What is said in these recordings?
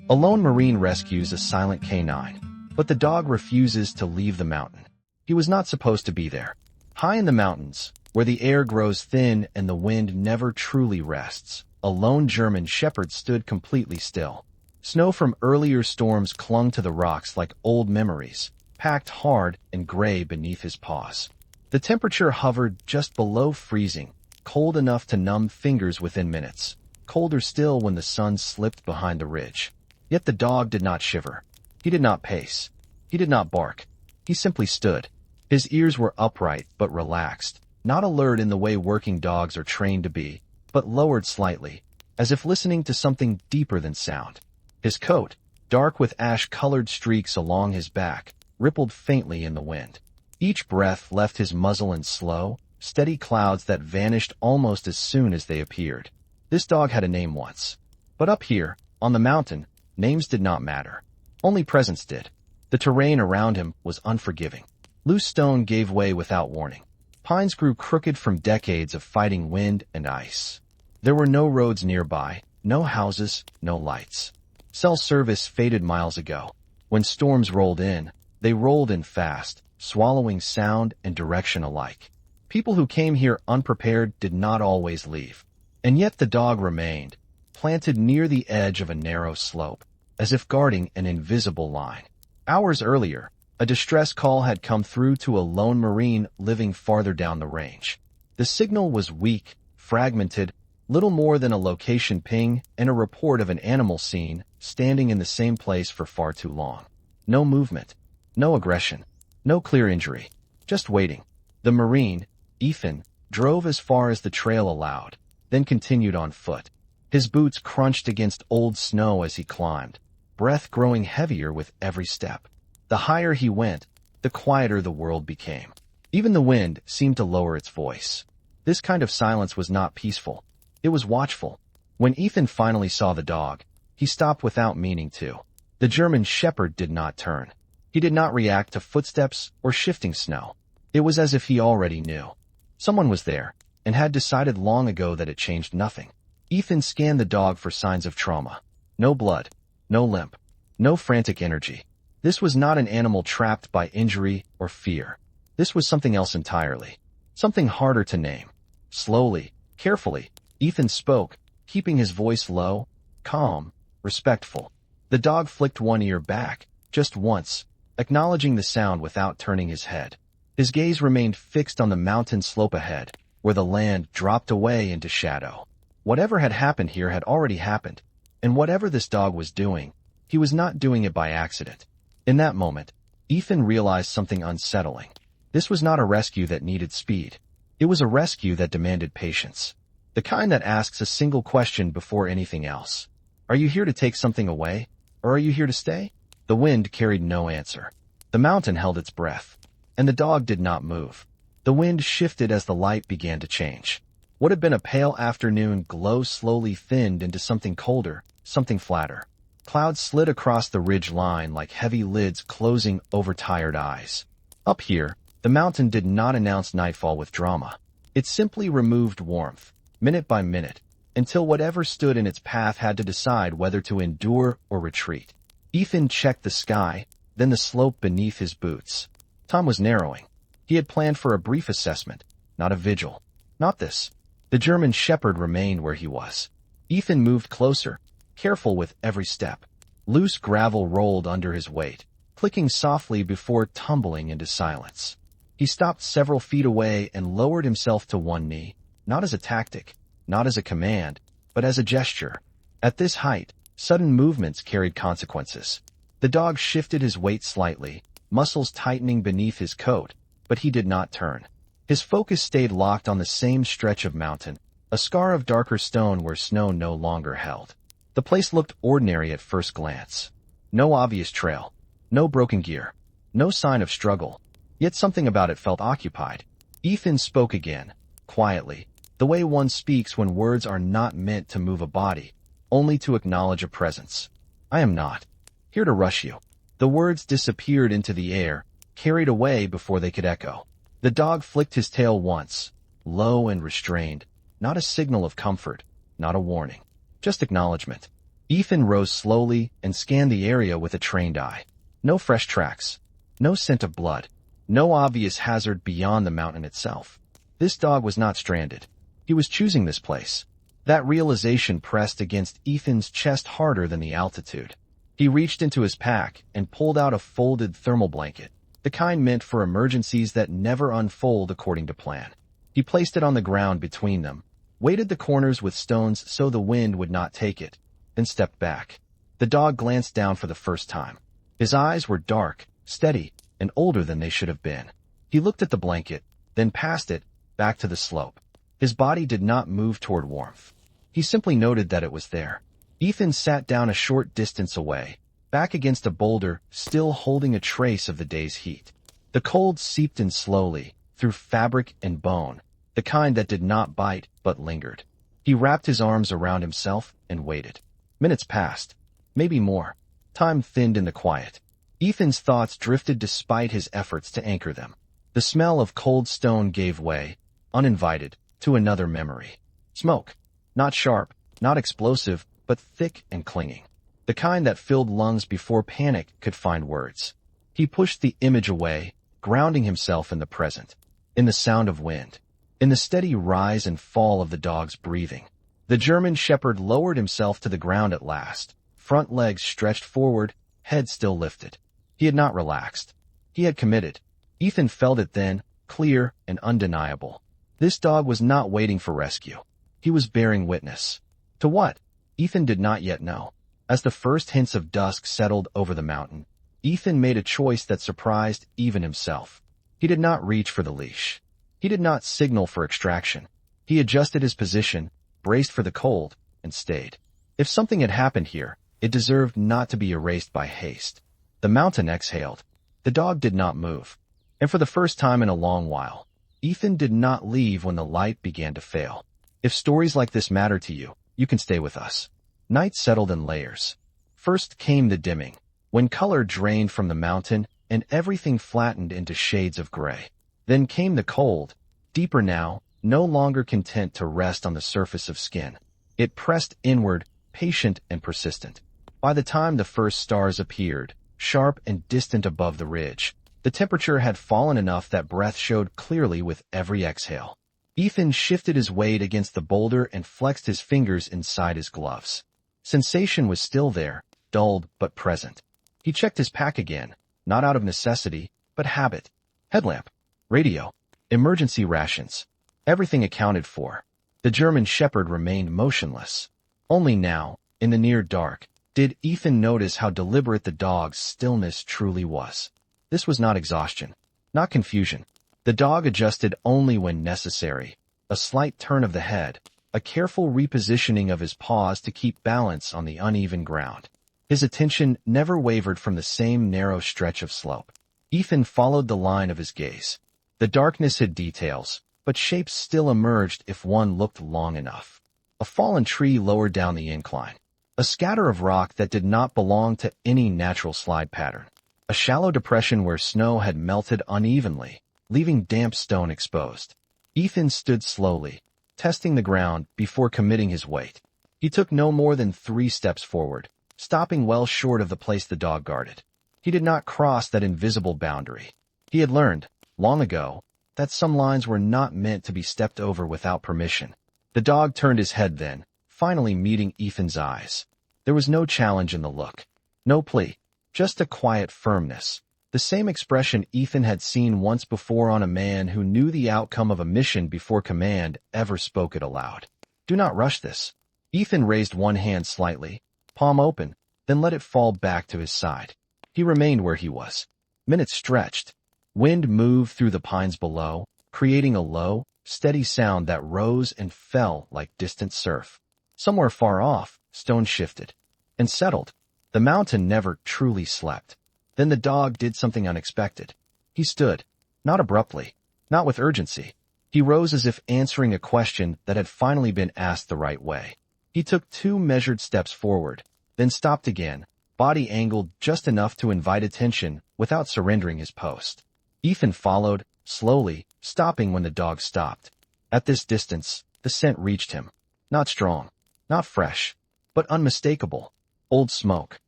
A lone Marine rescues a silent canine, but the dog refuses to leave the mountain. He was not supposed to be there. High in the mountains, where the air grows thin and the wind never truly rests, a lone German shepherd stood completely still. Snow from earlier storms clung to the rocks like old memories, packed hard and gray beneath his paws. The temperature hovered just below freezing, cold enough to numb fingers within minutes, colder still when the sun slipped behind the ridge. Yet the dog did not shiver. He did not pace. He did not bark. He simply stood. His ears were upright but relaxed, not alert in the way working dogs are trained to be, but lowered slightly, as if listening to something deeper than sound. His coat, dark with ash-colored streaks along his back, rippled faintly in the wind. Each breath left his muzzle in slow, steady clouds that vanished almost as soon as they appeared. This dog had a name once. But up here, on the mountain, names did not matter. Only presence did. The terrain around him was unforgiving. Loose stone gave way without warning. Pines grew crooked from decades of fighting wind and ice. There were no roads nearby, no houses, no lights. Cell service faded miles ago. When storms rolled in, they rolled in fast, swallowing sound and direction alike. People who came here unprepared did not always leave. And yet the dog remained, planted near the edge of a narrow slope, as if guarding an invisible line. Hours earlier, a distress call had come through to a lone Marine living farther down the range. The signal was weak, fragmented, little more than a location ping and a report of an animal seen standing in the same place for far too long. No movement, no aggression, no clear injury, just waiting. The Marine, Ethan, drove as far as the trail allowed, then continued on foot. His boots crunched against old snow as he climbed, breath growing heavier with every step. The higher he went, the quieter the world became. Even the wind seemed to lower its voice. This kind of silence was not peaceful. It was watchful. When Ethan finally saw the dog, he stopped without meaning to. The German shepherd did not turn. He did not react to footsteps or shifting snow. It was as if he already knew. Someone was there, and had decided long ago that it changed nothing. Ethan scanned the dog for signs of trauma. No blood, no limp, no frantic energy. This was not an animal trapped by injury or fear. This was something else entirely. Something harder to name. Slowly, carefully, Ethan spoke, keeping his voice low, calm, respectful. The dog flicked one ear back, just once, acknowledging the sound without turning his head. His gaze remained fixed on the mountain slope ahead, where the land dropped away into shadow. Whatever had happened here had already happened, and whatever this dog was doing, he was not doing it by accident. In that moment, Ethan realized something unsettling. This was not a rescue that needed speed. It was a rescue that demanded patience. The kind that asks a single question before anything else. Are you here to take something away, or are you here to stay? The wind carried no answer. The mountain held its breath, and the dog did not move. The wind shifted as the light began to change. What had been a pale afternoon glow slowly thinned into something colder, something flatter. Clouds slid across the ridge line like heavy lids closing over tired eyes. Up here, the mountain did not announce nightfall with drama. It simply removed warmth, minute by minute, until whatever stood in its path had to decide whether to endure or retreat. Ethan checked the sky, then the slope beneath his boots. Time was narrowing. He had planned for a brief assessment, not a vigil. Not this. The German shepherd remained where he was. Ethan moved closer, careful with every step. Loose gravel rolled under his weight, clicking softly before tumbling into silence. He stopped several feet away and lowered himself to one knee, not as a tactic, not as a command, but as a gesture. At this height, sudden movements carried consequences. The dog shifted his weight slightly, muscles tightening beneath his coat, but he did not turn. His focus stayed locked on the same stretch of mountain, a scar of darker stone where snow no longer held. The place looked ordinary at first glance. No obvious trail, no broken gear, no sign of struggle, yet something about it felt occupied. Ethan spoke again, quietly, the way one speaks when words are not meant to move a body, only to acknowledge a presence. I am not here to rush you. The words disappeared into the air, carried away before they could echo. The dog flicked his tail once, low and restrained, not a signal of comfort, not a warning, just acknowledgement. Ethan rose slowly and scanned the area with a trained eye. No fresh tracks. No scent of blood. No obvious hazard beyond the mountain itself. This dog was not stranded. He was choosing this place. That realization pressed against Ethan's chest harder than the altitude. He reached into his pack and pulled out a folded thermal blanket, the kind meant for emergencies that never unfold according to plan. He placed it on the ground between them, weighted the corners with stones so the wind would not take it, then stepped back. The dog glanced down for the first time. His eyes were dark, steady, and older than they should have been. He looked at the blanket, then past it, back to the slope. His body did not move toward warmth. He simply noted that it was there. Ethan sat down a short distance away, back against a boulder, still holding a trace of the day's heat. The cold seeped in slowly, through fabric and bone, the kind that did not bite but lingered. He wrapped his arms around himself and waited. Minutes passed, maybe more. Time thinned in the quiet. Ethan's thoughts drifted despite his efforts to anchor them. The smell of cold stone gave way, uninvited, to another memory. Smoke. Not sharp, not explosive, but thick and clinging. The kind that filled lungs before panic could find words. He pushed the image away, grounding himself in the present, in the sound of wind, in the steady rise and fall of the dog's breathing. The German shepherd lowered himself to the ground at last, front legs stretched forward, head still lifted. He had not relaxed. He had committed. Ethan felt it then, clear and undeniable. This dog was not waiting for rescue. He was bearing witness. To what? Ethan did not yet know. As the first hints of dusk settled over the mountain, Ethan made a choice that surprised even himself. He did not reach for the leash. He did not signal for extraction. He adjusted his position, braced for the cold, and stayed. If something had happened here, it deserved not to be erased by haste. The mountain exhaled. The dog did not move. And for the first time in a long while, Ethan did not leave when the light began to fail. If stories like this matter to you, you can stay with us. Night settled in layers. First came the dimming, when color drained from the mountain and everything flattened into shades of gray. Then came the cold, deeper now, no longer content to rest on the surface of skin. It pressed inward, patient and persistent. By the time the first stars appeared, sharp and distant above the ridge, the temperature had fallen enough that breath showed clearly with every exhale. Ethan shifted his weight against the boulder and flexed his fingers inside his gloves. Sensation was still there, dulled but present. He checked his pack again, not out of necessity, but habit. Headlamp, radio, emergency rations. Everything accounted for. The German shepherd remained motionless. Only now, in the near dark, did Ethan notice how deliberate the dog's stillness truly was. This was not exhaustion, not confusion. The dog adjusted only when necessary. A slight turn of the head, a careful repositioning of his paws to keep balance on the uneven ground. His attention never wavered from the same narrow stretch of slope. Ethan followed the line of his gaze. The darkness hid details, but shapes still emerged if one looked long enough. A fallen tree lowered down the incline. A scatter of rock that did not belong to any natural slide pattern. A shallow depression where snow had melted unevenly, leaving damp stone exposed. Ethan stood slowly, testing the ground before committing his weight. He took no more than 3 steps forward, stopping well short of the place the dog guarded. He did not cross that invisible boundary. He had learned, long ago, that some lines were not meant to be stepped over without permission. The dog turned his head then, finally meeting Ethan's eyes. There was no challenge in the look, no plea, just a quiet firmness. The same expression Ethan had seen once before on a man who knew the outcome of a mission before command ever spoke it aloud. Do not rush this. Ethan raised one hand slightly, palm open, then let it fall back to his side. He remained where he was. Minutes stretched. Wind moved through the pines below, creating a low, steady sound that rose and fell like distant surf. Somewhere far off, stone shifted and settled. The mountain never truly slept. Then the dog did something unexpected. He stood, not abruptly, not with urgency. He rose as if answering a question that had finally been asked the right way. He took 2 measured steps forward, then stopped again, body angled just enough to invite attention without surrendering his post. Ethan followed, slowly, stopping when the dog stopped. At this distance, the scent reached him. Not strong, not fresh, but unmistakable. Old smoke,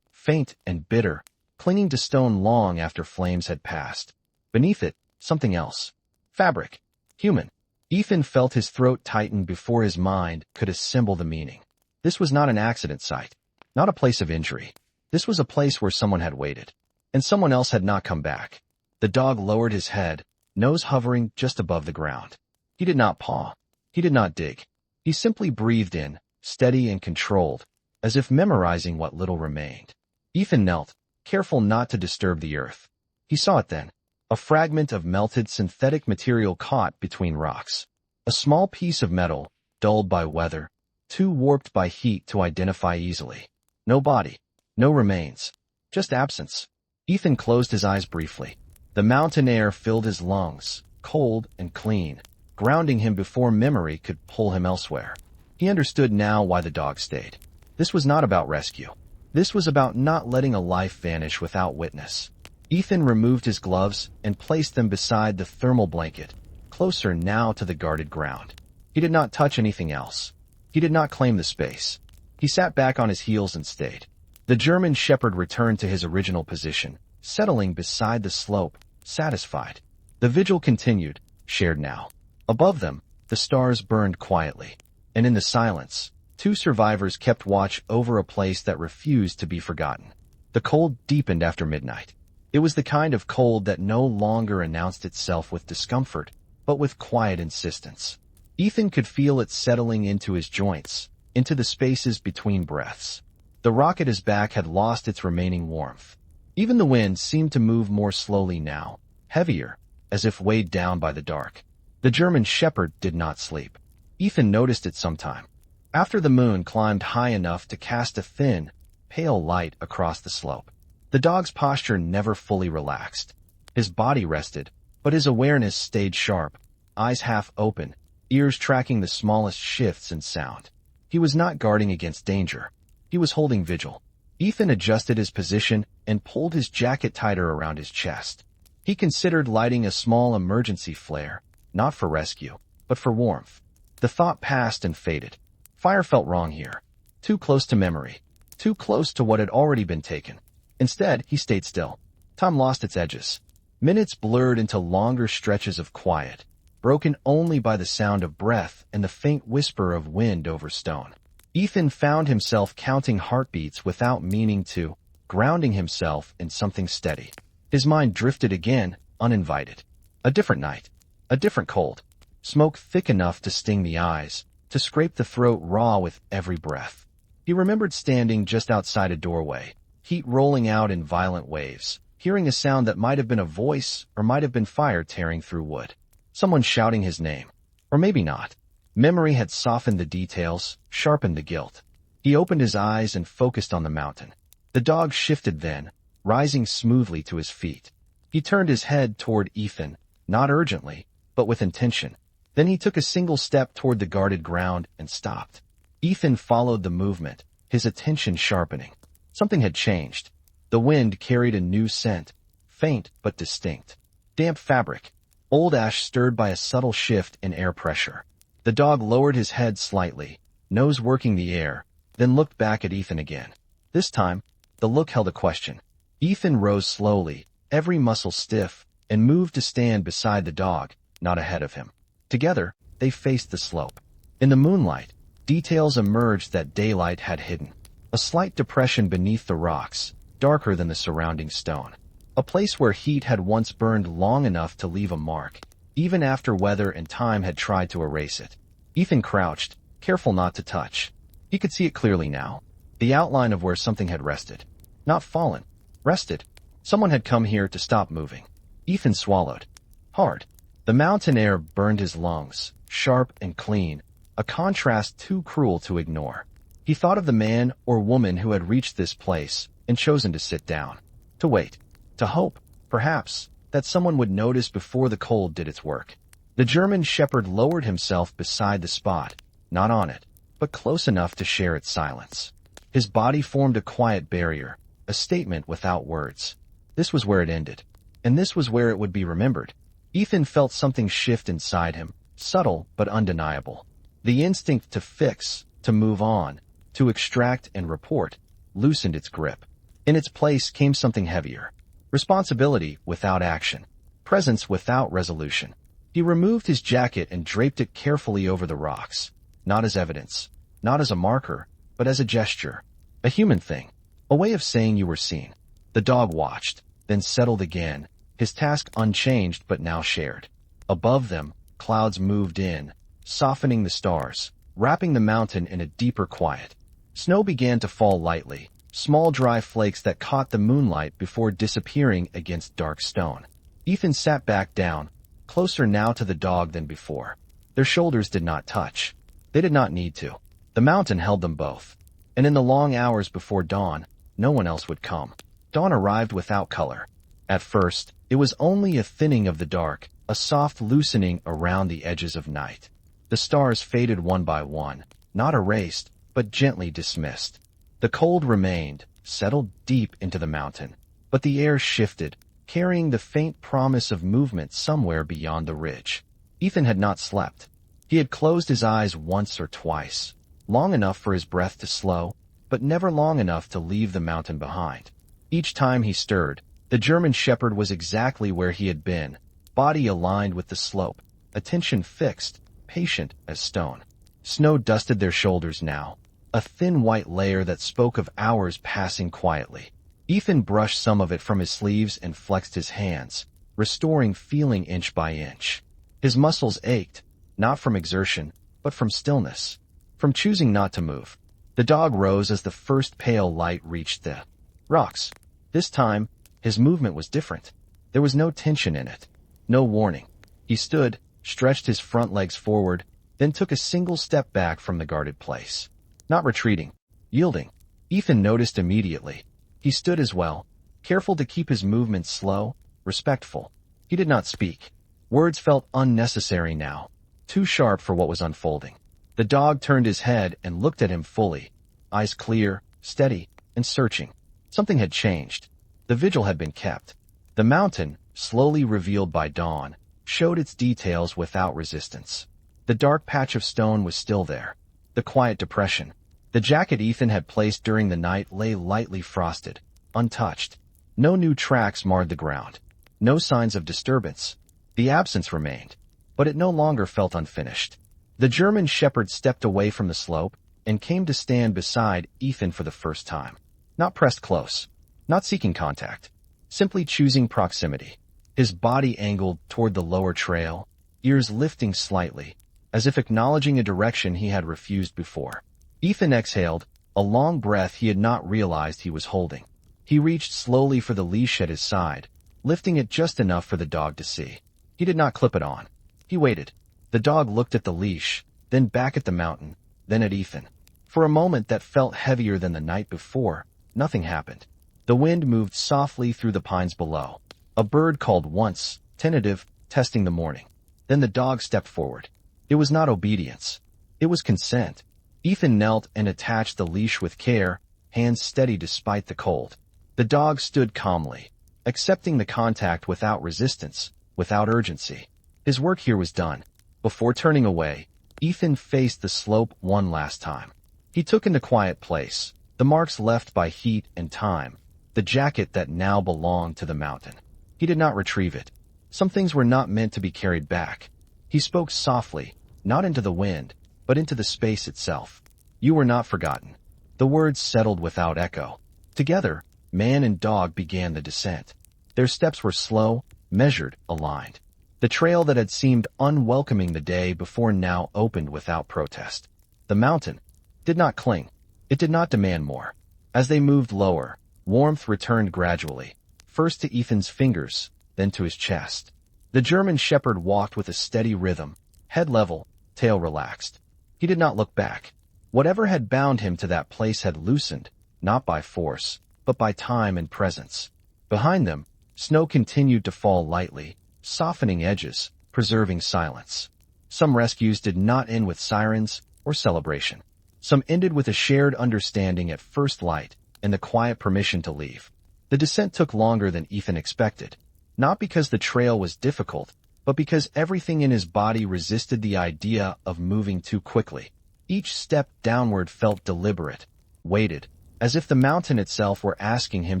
faint and bitter, clinging to stone long after flames had passed. Beneath it, something else. Fabric. Human. Ethan felt his throat tighten before his mind could assemble the meaning. This was not an accident site, not a place of injury. This was a place where someone had waited, and someone else had not come back. The dog lowered his head, nose hovering just above the ground. He did not paw. He did not dig. He simply breathed in, steady and controlled, as if memorizing what little remained. Ethan knelt, careful not to disturb the earth. He saw it then. A fragment of melted synthetic material caught between rocks. A small piece of metal, dulled by weather, too warped by heat to identify easily. No body, no remains, just absence. Ethan closed his eyes briefly. The mountain air filled his lungs, cold and clean, grounding him before memory could pull him elsewhere. He understood now why the dog stayed. This was not about rescue. This was about not letting a life vanish without witness. Ethan removed his gloves and placed them beside the thermal blanket, closer now to the guarded ground. He did not touch anything else. He did not claim the space. He sat back on his heels and stayed. The German shepherd returned to his original position, settling beside the slope, satisfied. The vigil continued, shared now. Above them, the stars burned quietly. And in the silence, two survivors kept watch over a place that refused to be forgotten. The cold deepened after midnight. It was the kind of cold that no longer announced itself with discomfort, but with quiet insistence. Ethan could feel it settling into his joints, into the spaces between breaths. The rock at his back had lost its remaining warmth. Even the wind seemed to move more slowly now, heavier, as if weighed down by the dark. The German shepherd did not sleep. Ethan noticed it sometime. After the moon climbed high enough to cast a thin, pale light across the slope. The dog's posture never fully relaxed. His body rested, but his awareness stayed sharp, eyes half open, ears tracking the smallest shifts in sound. He was not guarding against danger. He was holding vigil. Ethan adjusted his position and pulled his jacket tighter around his chest. He considered lighting a small emergency flare, not for rescue, but for warmth. The thought passed and faded. Fire felt wrong here. Too close to memory. Too close to what had already been taken. Instead, he stayed still. Time lost its edges. Minutes blurred into longer stretches of quiet, broken only by the sound of breath and the faint whisper of wind over stone. Ethan found himself counting heartbeats without meaning to, grounding himself in something steady. His mind drifted again, uninvited. A different night. A different cold. Smoke thick enough to sting the eyes, to scrape the throat raw with every breath. He remembered standing just outside a doorway, heat rolling out in violent waves, hearing a sound that might have been a voice or might have been fire tearing through wood. Someone shouting his name. Or maybe not. Memory had softened the details, sharpened the guilt. He opened his eyes and focused on the mountain. The dog shifted then, rising smoothly to his feet. He turned his head toward Ethan, not urgently, but with intention. Then he took a single step toward the guarded ground and stopped. Ethan followed the movement, his attention sharpening. Something had changed. The wind carried a new scent, faint but distinct. Damp fabric. Old ash stirred by a subtle shift in air pressure. The dog lowered his head slightly, nose working the air, then looked back at Ethan again. This time, the look held a question. Ethan rose slowly, every muscle stiff, and moved to stand beside the dog, not ahead of him. Together, they faced the slope. In the moonlight, details emerged that daylight had hidden. A slight depression beneath the rocks, darker than the surrounding stone. A place where heat had once burned long enough to leave a mark, even after weather and time had tried to erase it. Ethan crouched, careful not to touch. He could see it clearly now. The outline of where something had rested. Not fallen. Rested. Someone had come here to stop moving. Ethan swallowed. Hard. The mountain air burned his lungs, sharp and clean, a contrast too cruel to ignore. He thought of the man or woman who had reached this place and chosen to sit down. To wait. To hope, perhaps, that someone would notice before the cold did its work. The German shepherd lowered himself beside the spot, not on it, but close enough to share its silence. His body formed a quiet barrier, a statement without words. This was where it ended, and this was where it would be remembered. Ethan felt something shift inside him, subtle but undeniable. The instinct to fix, to move on, to extract and report, loosened its grip. In its place came something heavier. Responsibility without action. Presence without resolution. He removed his jacket and draped it carefully over the rocks. Not as evidence. Not as a marker, but as a gesture. A human thing. A way of saying you were seen. The dog watched, then settled again, his task unchanged but now shared. Above them, clouds moved in, softening the stars, wrapping the mountain in a deeper quiet. Snow began to fall lightly, small dry flakes that caught the moonlight before disappearing against dark stone. Ethan sat back down, closer now to the dog than before. Their shoulders did not touch. They did not need to. The mountain held them both. And in the long hours before dawn, no one else would come. Dawn arrived without color. At first, it was only a thinning of the dark, a soft loosening around the edges of night. The stars faded one by one, not erased, but gently dismissed. The cold remained, settled deep into the mountain, but the air shifted, carrying the faint promise of movement somewhere beyond the ridge. Ethan had not slept. He had closed his eyes once or twice, long enough for his breath to slow, but never long enough to leave the mountain behind. Each time he stirred, the German shepherd was exactly where he had been, body aligned with the slope, attention fixed, patient as stone. Snow dusted their shoulders now, a thin white layer that spoke of hours passing quietly. Ethan brushed some of it from his sleeves and flexed his hands, restoring feeling inch by inch. His muscles ached, not from exertion, but from stillness, from choosing not to move. The dog rose as the first pale light reached the rocks. This time, his movement was different. There was no tension in it, no warning. He stood, stretched his front legs forward, then took a single step back from the guarded place. Not retreating, yielding. Ethan noticed immediately. He stood as well, careful to keep his movements slow, respectful. He did not speak. Words felt unnecessary now, too sharp for what was unfolding. The dog turned his head and looked at him fully, eyes clear, steady, and searching. Something had changed. The vigil had been kept. The mountain, slowly revealed by dawn, showed its details without resistance. The dark patch of stone was still there. The quiet depression. The jacket Ethan had placed during the night lay lightly frosted, untouched. No new tracks marred the ground. No signs of disturbance. The absence remained, but it no longer felt unfinished. The German shepherd stepped away from the slope and came to stand beside Ethan for the first time. Not pressed close, not seeking contact, simply choosing proximity. His body angled toward the lower trail, ears lifting slightly, as if acknowledging a direction he had refused before. Ethan exhaled, a long breath he had not realized he was holding. He reached slowly for the leash at his side, lifting it just enough for the dog to see. He did not clip it on. He waited. The dog looked at the leash, then back at the mountain, then at Ethan. For a moment that felt heavier than the night before, nothing happened. The wind moved softly through the pines below. A bird called once, tentative, testing the morning. Then the dog stepped forward. It was not obedience. It was consent. Ethan knelt and attached the leash with care, hands steady despite the cold. The dog stood calmly, accepting the contact without resistance, without urgency. His work here was done. Before turning away, Ethan faced the slope one last time. He took in the quiet place, the marks left by heat and time, the jacket that now belonged to the mountain. He did not retrieve it. Some things were not meant to be carried back. He spoke softly, not into the wind, but into the space itself. You were not forgotten. The words settled without echo. Together, man and dog began the descent. Their steps were slow, measured, aligned. The trail that had seemed unwelcoming the day before now opened without protest. The mountain did not cling. It did not demand more. As they moved lower, warmth returned gradually, first to Ethan's fingers, then to his chest. The German shepherd walked with a steady rhythm, head level, tail relaxed. He did not look back. Whatever had bound him to that place had loosened, not by force, but by time and presence. Behind them, snow continued to fall lightly, softening edges, preserving silence. Some rescues did not end with sirens or celebration. Some ended with a shared understanding at first light and the quiet permission to leave. The descent took longer than Ethan expected, not because the trail was difficult, but because everything in his body resisted the idea of moving too quickly. Each step downward felt deliberate, weighted, as if the mountain itself were asking him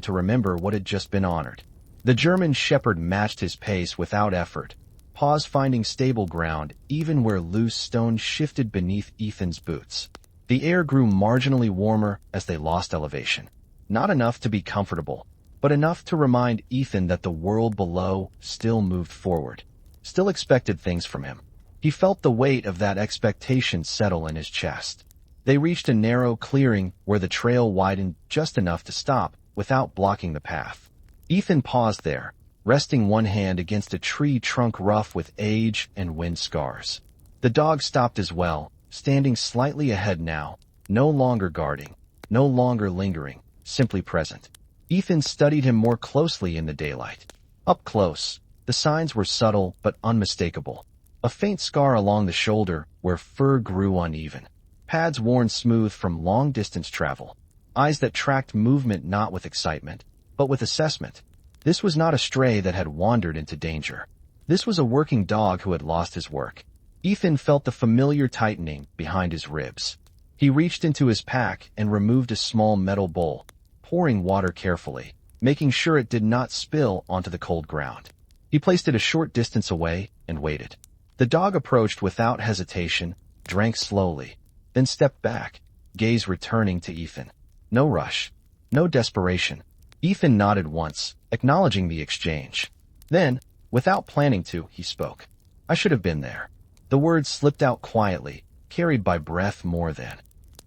to remember what had just been honored. The German shepherd matched his pace without effort, finding stable ground even where loose stones shifted beneath Ethan's boots. The air grew marginally warmer as they lost elevation. Not enough to be comfortable, but enough to remind Ethan that the world below still moved forward, still expected things from him. He felt the weight of that expectation settle in his chest. They reached a narrow clearing where the trail widened just enough to stop without blocking the path. Ethan paused there, resting one hand against a tree trunk rough with age and wind scars. The dog stopped as well, standing slightly ahead now, no longer guarding, no longer lingering, simply present. Ethan studied him more closely in the daylight. Up close, the signs were subtle but unmistakable. A faint scar along the shoulder where fur grew uneven. Pads worn smooth from long-distance travel. Eyes that tracked movement not with excitement, but with assessment. This was not a stray that had wandered into danger. This was a working dog who had lost his work. Ethan felt the familiar tightening behind his ribs. He reached into his pack and removed a small metal bowl, pouring water carefully, making sure it did not spill onto the cold ground. He placed it a short distance away and waited. The dog approached without hesitation, drank slowly, then stepped back, gaze returning to Ethan. No rush, no desperation. Ethan nodded once, acknowledging the exchange. Then, without planning to, he spoke. "I should have been there." The words slipped out quietly, carried by breath more than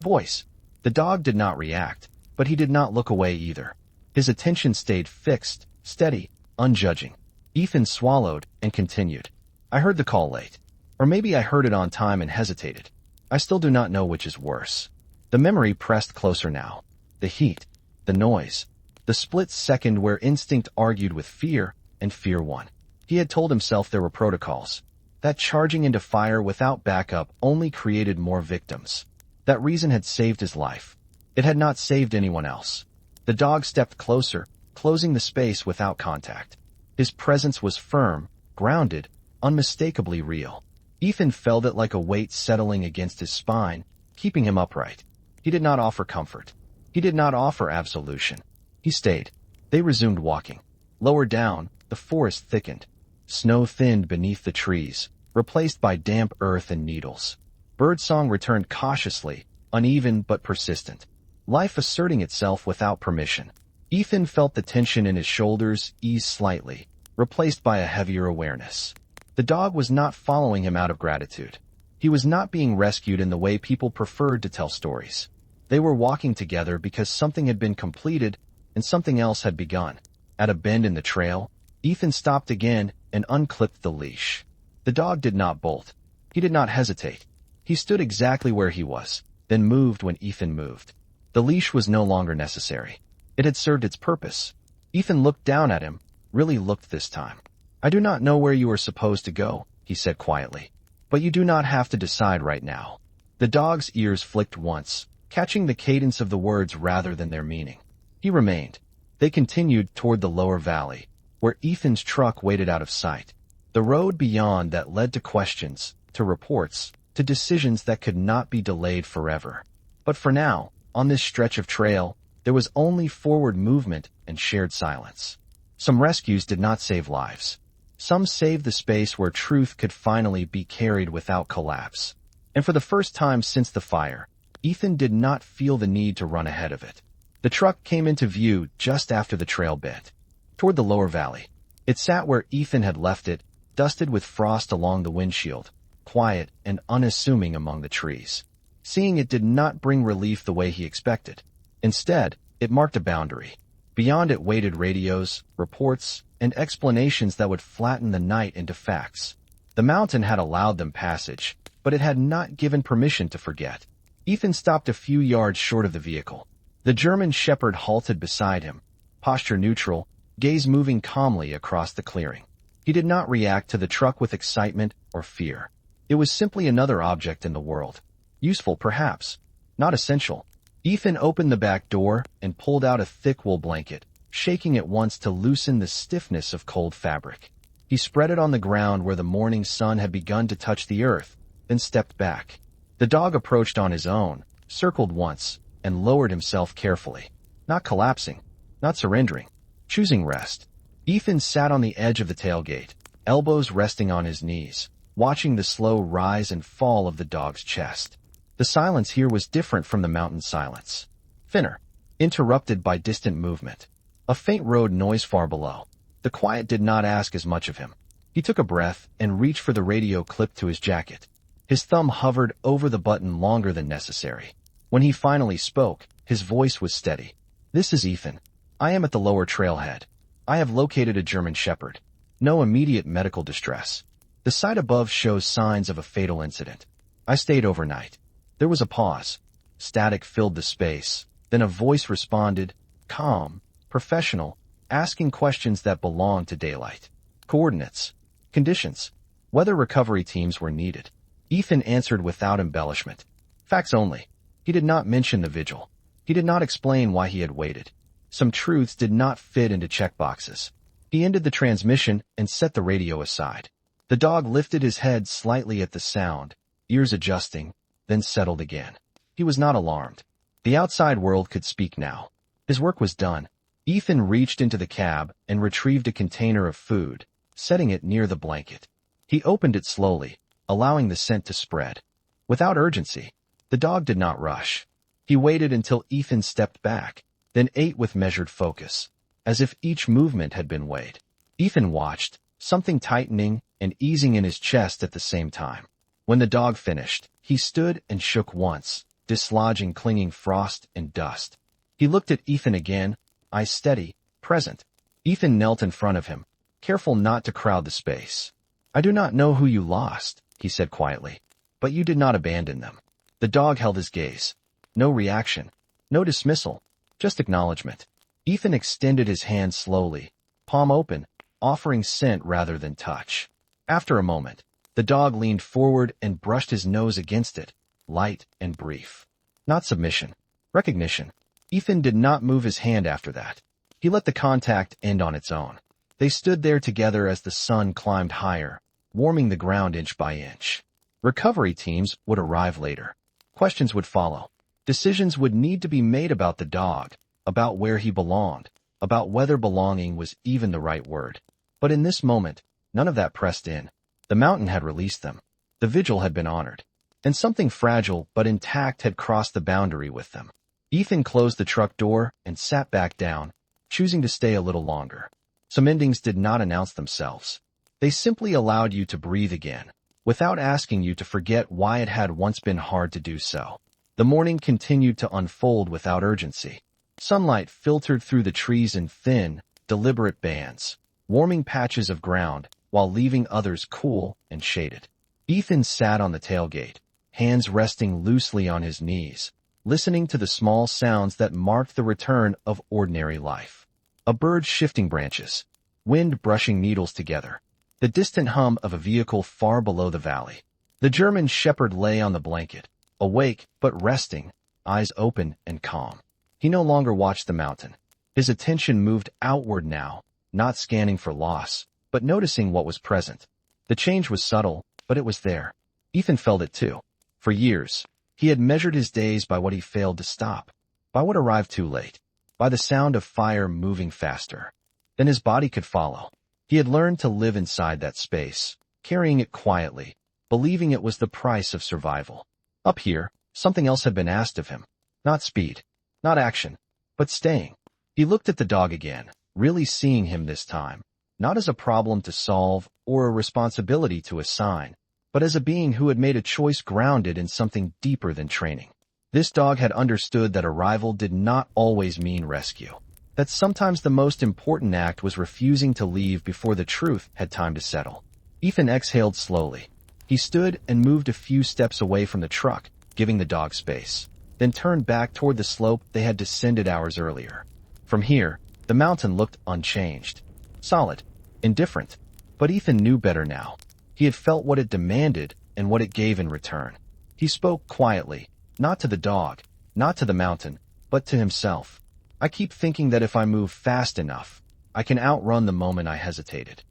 voice. The dog did not react, but he did not look away either. His attention stayed fixed, steady, unjudging. Ethan swallowed and continued. "I heard the call late. Or maybe I heard it on time and hesitated. I still do not know which is worse." The memory pressed closer now. The heat, the noise, the split second where instinct argued with fear and fear won. He had told himself there were protocols. That charging into fire without backup only created more victims. That reason had saved his life. It had not saved anyone else. The dog stepped closer, closing the space without contact. His presence was firm, grounded, unmistakably real. Ethan felt it like a weight settling against his spine, keeping him upright. He did not offer comfort. He did not offer absolution. He stayed. They resumed walking. Lower down, the forest thickened. Snow thinned beneath the trees, replaced by damp earth and needles. Birdsong returned cautiously, uneven but persistent. Life asserting itself without permission. Ethan felt the tension in his shoulders ease slightly, replaced by a heavier awareness. The dog was not following him out of gratitude. He was not being rescued in the way people preferred to tell stories. They were walking together because something had been completed and something else had begun. At a bend in the trail, Ethan stopped again and unclipped the leash. The dog did not bolt. He did not hesitate. He stood exactly where he was, then moved when Ethan moved. The leash was no longer necessary. It had served its purpose. Ethan looked down at him, really looked this time. "I do not know where you are supposed to go," he said quietly. "But you do not have to decide right now." The dog's ears flicked once, catching the cadence of the words rather than their meaning. He remained. They continued toward the lower valley, where Ethan's truck waited out of sight. The road beyond that led to questions, to reports, to decisions that could not be delayed forever. But for now, on this stretch of trail, there was only forward movement and shared silence. Some rescues did not save lives. Some saved the space where truth could finally be carried without collapse. And for the first time since the fire, Ethan did not feel the need to run ahead of it. The truck came into view just after the trail bent, toward the lower valley. It sat where Ethan had left it, dusted with frost along the windshield, quiet and unassuming among the trees. Seeing it did not bring relief the way he expected. Instead, it marked a boundary. Beyond it waited radios, reports, and explanations that would flatten the night into facts. The mountain had allowed them passage, but it had not given permission to forget. Ethan stopped a few yards short of the vehicle. The German shepherd halted beside him, posture neutral, gaze moving calmly across the clearing. He did not react to the truck with excitement or fear. It was simply another object in the world. Useful, perhaps. Not essential. Ethan opened the back door and pulled out a thick wool blanket, shaking it once to loosen the stiffness of cold fabric. He spread it on the ground where the morning sun had begun to touch the earth, then stepped back. The dog approached on his own, circled once, and lowered himself carefully. Not collapsing, not surrendering, choosing rest. Ethan sat on the edge of the tailgate, elbows resting on his knees, watching the slow rise and fall of the dog's chest. The silence here was different from the mountain silence. Thinner, interrupted by distant movement. A faint road noise far below. The quiet did not ask as much of him. He took a breath and reached for the radio clipped to his jacket. His thumb hovered over the button longer than necessary. When he finally spoke, his voice was steady. "This is Ethan. I am at the lower trailhead. I have located a German Shepherd. No immediate medical distress. The site above shows signs of a fatal incident. I stayed overnight." There was a pause. Static filled the space. Then a voice responded, calm, professional, asking questions that belonged to daylight. Coordinates. Conditions. Whether recovery teams were needed. Ethan answered without embellishment. Facts only. He did not mention the vigil. He did not explain why he had waited. Some truths did not fit into checkboxes. He ended the transmission and set the radio aside. The dog lifted his head slightly at the sound, ears adjusting, then settled again. He was not alarmed. The outside world could speak now. His work was done. Ethan reached into the cab and retrieved a container of food, setting it near the blanket. He opened it slowly, allowing the scent to spread. Without urgency, the dog did not rush. He waited until Ethan stepped back, then ate with measured focus, as if each movement had been weighed. Ethan watched, something tightening and easing in his chest at the same time. When the dog finished, he stood and shook once, dislodging clinging frost and dust. He looked at Ethan again, eyes steady, present. Ethan knelt in front of him, careful not to crowd the space. "I do not know who you lost," he said quietly, "but you did not abandon them." The dog held his gaze. No reaction, no dismissal, just acknowledgement. Ethan extended his hand slowly, palm open, offering scent rather than touch. After a moment, the dog leaned forward and brushed his nose against it, light and brief. Not submission, recognition. Ethan did not move his hand after that. He let the contact end on its own. They stood there together as the sun climbed higher, warming the ground inch by inch. Recovery teams would arrive later. Questions would follow. Decisions would need to be made about the dog, about where he belonged, about whether belonging was even the right word. But in this moment, none of that pressed in. The mountain had released them. The vigil had been honored. And something fragile but intact had crossed the boundary with them. Ethan closed the truck door and sat back down, choosing to stay a little longer. Some endings did not announce themselves. They simply allowed you to breathe again, without asking you to forget why it had once been hard to do so. The morning continued to unfold without urgency. Sunlight filtered through the trees in thin, deliberate bands, warming patches of ground while leaving others cool and shaded. Ethan sat on the tailgate, hands resting loosely on his knees, listening to the small sounds that marked the return of ordinary life. A bird shifting branches, wind brushing needles together, the distant hum of a vehicle far below the valley. The German Shepherd lay on the blanket, awake but resting, eyes open and calm. He no longer watched the mountain. His attention moved outward now, not scanning for loss, but noticing what was present. The change was subtle, but it was there. Ethan felt it too. For years, he had measured his days by what he failed to stop, by what arrived too late, by the sound of fire moving faster. Then his body could follow. He had learned to live inside that space, carrying it quietly, believing it was the price of survival. Up here, something else had been asked of him. Not speed, not action, but staying. He looked at the dog again, really seeing him this time, not as a problem to solve or a responsibility to assign, but as a being who had made a choice grounded in something deeper than training. This dog had understood that arrival did not always mean rescue, that sometimes the most important act was refusing to leave before the truth had time to settle. Ethan exhaled slowly. He stood and moved a few steps away from the truck, giving the dog space, then turned back toward the slope they had descended hours earlier. From here, the mountain looked unchanged, solid, indifferent, but Ethan knew better now. He had felt what it demanded and what it gave in return. He spoke quietly, not to the dog, not to the mountain, but to himself. "I keep thinking that if I move fast enough, I can outrun the moment I hesitated."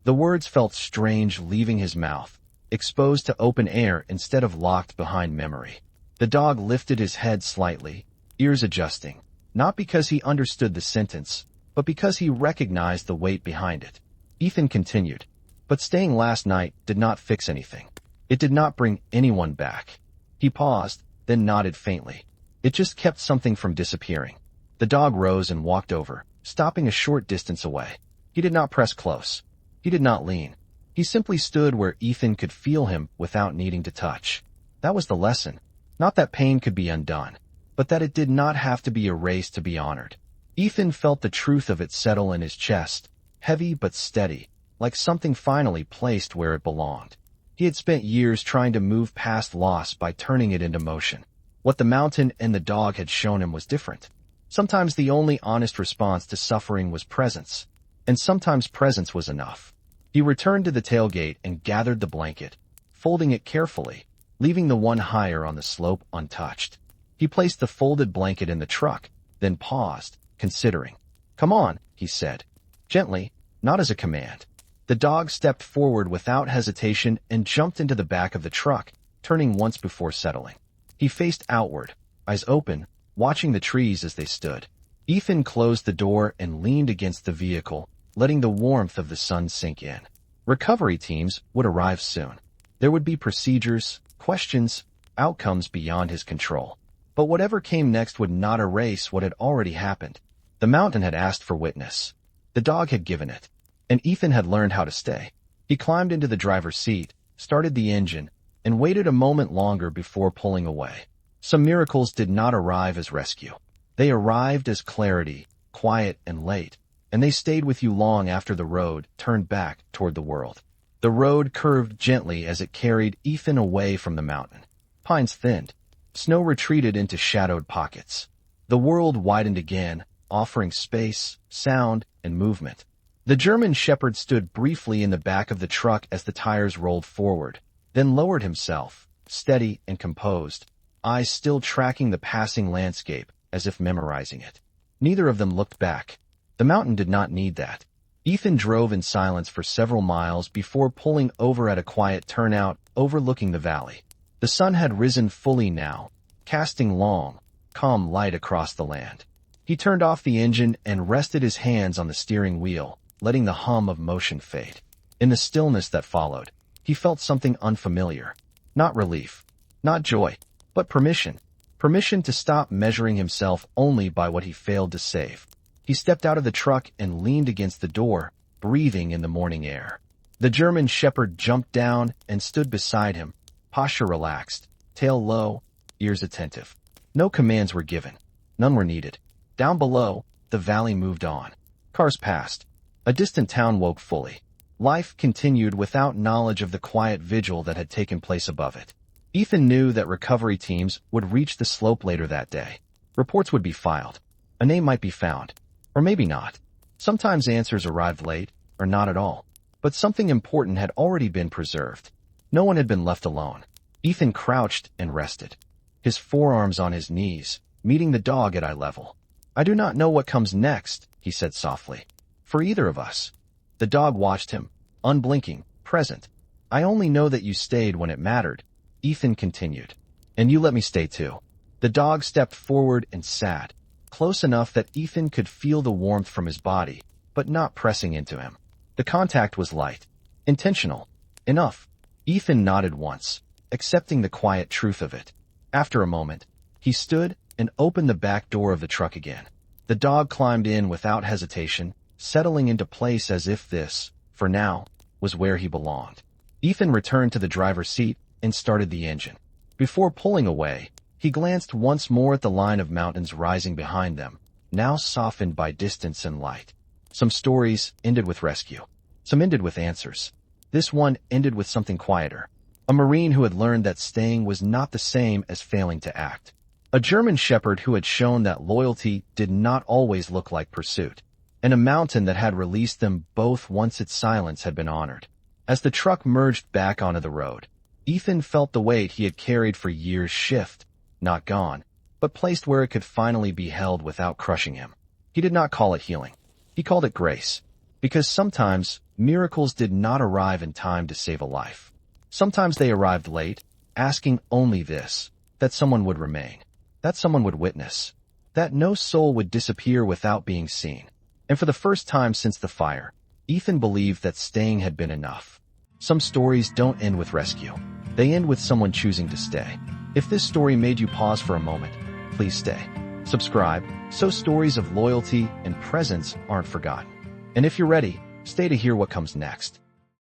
The words felt strange leaving his mouth, exposed to open air instead of locked behind memory. The dog lifted his head slightly, ears adjusting, not because he understood the sentence, but because he recognized the weight behind it. Ethan continued, "But staying last night did not fix anything. It did not bring anyone back." He paused, then nodded faintly. "It just kept something from disappearing." The dog rose and walked over, stopping a short distance away. He did not press close. He did not lean. He simply stood where Ethan could feel him without needing to touch. That was the lesson. Not that pain could be undone, but that it did not have to be erased to be honored. Ethan felt the truth of it settle in his chest, heavy but steady, like something finally placed where it belonged. He had spent years trying to move past loss by turning it into motion. What the mountain and the dog had shown him was different. Sometimes the only honest response to suffering was presence, and sometimes presence was enough. He returned to the tailgate and gathered the blanket, folding it carefully, leaving the one higher on the slope untouched. He placed the folded blanket in the truck, then paused, considering. "Come on," he said, gently, not as a command. The dog stepped forward without hesitation and jumped into the back of the truck, turning once before settling. He faced outward, eyes open, watching the trees as they stood. Ethan closed the door and leaned against the vehicle, letting the warmth of the sun sink in. Recovery teams would arrive soon. There would be procedures, questions, outcomes beyond his control. But whatever came next would not erase what had already happened. The mountain had asked for witness. The dog had given it. And Ethan had learned how to stay. He climbed into the driver's seat, started the engine, and waited a moment longer before pulling away. Some miracles did not arrive as rescue. They arrived as clarity, quiet and late, and they stayed with you long after the road turned back toward the world. The road curved gently as it carried Ethan away from the mountain. Pines thinned. Snow retreated into shadowed pockets. The world widened again, offering space, sound, and movement. The German shepherd stood briefly in the back of the truck as the tires rolled forward, then lowered himself, steady and composed, eyes still tracking the passing landscape as if memorizing it. Neither of them looked back. The mountain did not need that. Ethan drove in silence for several miles before pulling over at a quiet turnout overlooking the valley. The sun had risen fully now, casting long, calm light across the land. He turned off the engine and rested his hands on the steering wheel, letting the hum of motion fade. In the stillness that followed, he felt something unfamiliar. Not relief, not joy, but permission. Permission to stop measuring himself only by what he failed to save. He stepped out of the truck and leaned against the door, breathing in the morning air. The German shepherd jumped down and stood beside him, posture relaxed, tail low, ears attentive. No commands were given. None were needed. Down below, the valley moved on. Cars passed. A distant town woke fully. Life continued without knowledge of the quiet vigil that had taken place above it. Ethan knew that recovery teams would reach the slope later that day. Reports would be filed. A name might be found. Or maybe not. Sometimes answers arrived late, or not at all. But something important had already been preserved. No one had been left alone. Ethan crouched and rested, his forearms on his knees, meeting the dog at eye level. "I do not know what comes next," he said softly. "For either of us." The dog watched him, unblinking, present. "I only know that you stayed when it mattered," Ethan continued. "And you let me stay too." The dog stepped forward and sat, close enough that Ethan could feel the warmth from his body, but not pressing into him. The contact was light, intentional, enough. Ethan nodded once, accepting the quiet truth of it. After a moment, he stood and opened the back door of the truck again. The dog climbed in without hesitation, settling into place as if this, for now, was where he belonged. Ethan returned to the driver's seat and started the engine. Before pulling away, he glanced once more at the line of mountains rising behind them, now softened by distance and light. Some stories ended with rescue. Some ended with answers. This one ended with something quieter. A Marine who had learned that staying was not the same as failing to act. A German shepherd who had shown that loyalty did not always look like pursuit. And a mountain that had released them both once its silence had been honored. As the truck merged back onto the road, Ethan felt the weight he had carried for years shift, not gone, but placed where it could finally be held without crushing him. He did not call it healing. He called it grace. Because sometimes, miracles did not arrive in time to save a life. Sometimes they arrived late, asking only this, that someone would remain, that someone would witness. that no soul would disappear without being seen. And for the first time since the fire, Ethan believed that staying had been enough. Some stories don't end with rescue. They end with someone choosing to stay. If this story made you pause for a moment, please stay. Subscribe, so stories of loyalty and presence aren't forgotten. And if you're ready, stay to hear what comes next.